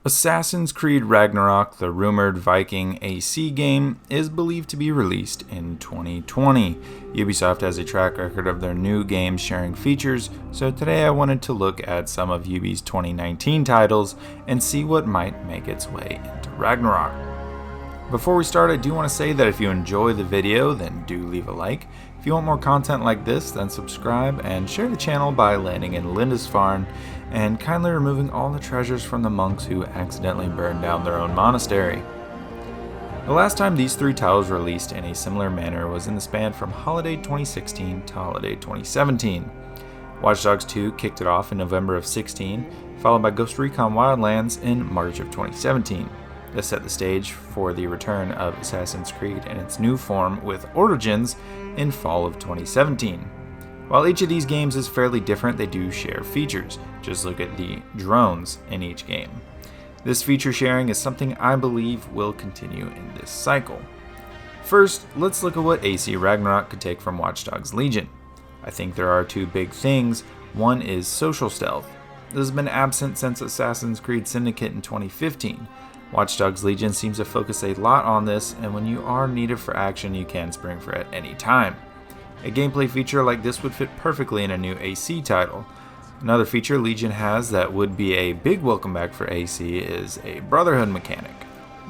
Assassin's Creed Ragnarok, the rumored Viking AC game, is believed to be released in 2020. Ubisoft has a track record of their new games sharing features, so today I wanted to look at some of Ubi's 2019 titles and see what might make its way into Ragnarok. Before we start, I do want to say that if you enjoy the video, then do leave a like. If you want more content like this, then subscribe and share the channel by landing in Lindisfarne and kindly removing all the treasures from the monks who accidentally burned down their own monastery. The last time these three titles were released in a similar manner was in the span from holiday 2016 to holiday 2017. Watch Dogs 2 kicked it off in November of 16, followed by Ghost Recon Wildlands in March of 2017. This set the stage for the return of Assassin's Creed in its new form with Origins in fall of 2017. While each of these games is fairly different, they do share features. Just look at the drones in each game. This feature sharing is something I believe will continue in this cycle. First, let's look at what AC Ragnarok could take from Watch Dogs Legion. I think there are two big things. One is social stealth. This has been absent since Assassin's Creed Syndicate in 2015. Watch Dogs Legion seems to focus a lot on this, and when you are needed for action, you can spring for it any time. A gameplay feature like this would fit perfectly in a new AC title. Another feature Legion has that would be a big welcome back for AC is a Brotherhood mechanic.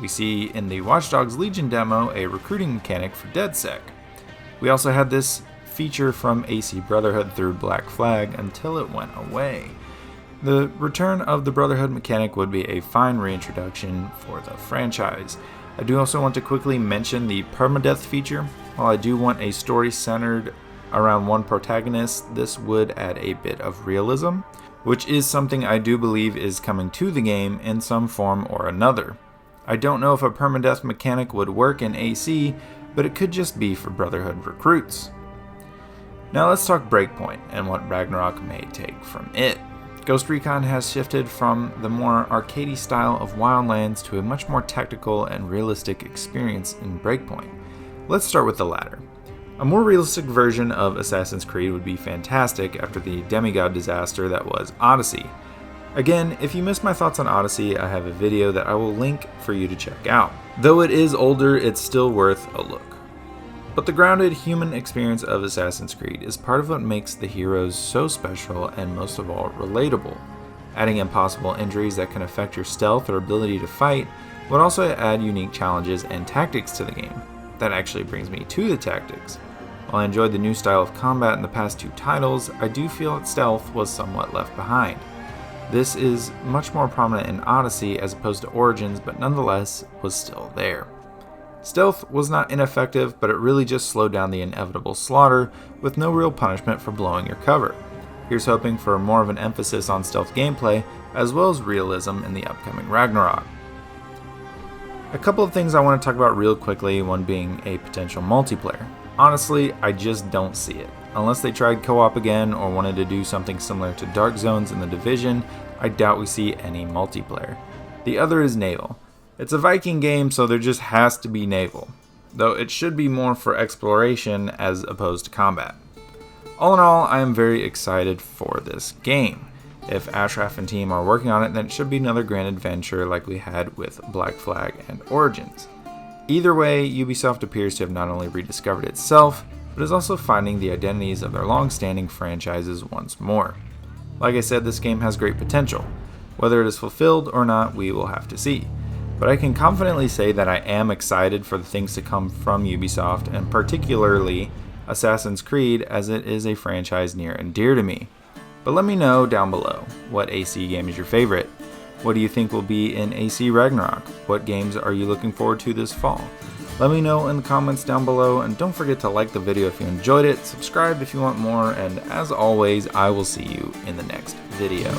We see in the Watch Dogs Legion demo a recruiting mechanic for DedSec. We also had this feature from AC Brotherhood through Black Flag until it went away. The return of the Brotherhood mechanic would be a fine reintroduction for the franchise. I do also want to quickly mention the permadeath feature. While I do want a story centered around one protagonist, this would add a bit of realism, which is something I do believe is coming to the game in some form or another. I don't know if a permadeath mechanic would work in AC, but it could just be for Brotherhood recruits. Now let's talk Breakpoint and what Ragnarok may take from it. Ghost Recon has shifted from the more arcadey style of Wildlands to a much more tactical and realistic experience in Breakpoint. Let's start with the latter. A more realistic version of Assassin's Creed would be fantastic after the demigod disaster that was Odyssey. Again, if you missed my thoughts on Odyssey, I have a video that I will link for you to check out. Though it is older, it's still worth a look. But the grounded human experience of Assassin's Creed is part of what makes the heroes so special and most of all relatable. Adding impossible injuries that can affect your stealth or ability to fight would also add unique challenges and tactics to the game. That actually brings me to the tactics. While I enjoyed the new style of combat in the past two titles, I do feel that stealth was somewhat left behind. This is much more prominent in Odyssey as opposed to Origins, but nonetheless was still there. Stealth was not ineffective, but it really just slowed down the inevitable slaughter with no real punishment for blowing your cover. Here's hoping for more of an emphasis on stealth gameplay as well as realism in the upcoming Ragnarok. A couple of things I want to talk about real quickly, one being a potential multiplayer. Honestly, I just don't see it. Unless they tried co-op again or wanted to do something similar to Dark Zones in The Division, I doubt we see any multiplayer. The other is naval. It's a Viking game, so there just has to be naval, though it should be more for exploration as opposed to combat. All in all, I am very excited for this game. If Ashraf and team are working on it, then it should be another grand adventure like we had with Black Flag and Origins. Either way, Ubisoft appears to have not only rediscovered itself, but is also finding the identities of their long-standing franchises once more. Like I said, this game has great potential. Whether it is fulfilled or not, we will have to see. But I can confidently say that I am excited for the things to come from Ubisoft, and particularly Assassin's Creed, as it is a franchise near and dear to me. But let me know down below, what AC game is your favorite? What do you think will be in AC Ragnarok? What games are you looking forward to this fall? Let me know in the comments down below, and don't forget to like the video if you enjoyed it, subscribe if you want more, and as always, I will see you in the next video.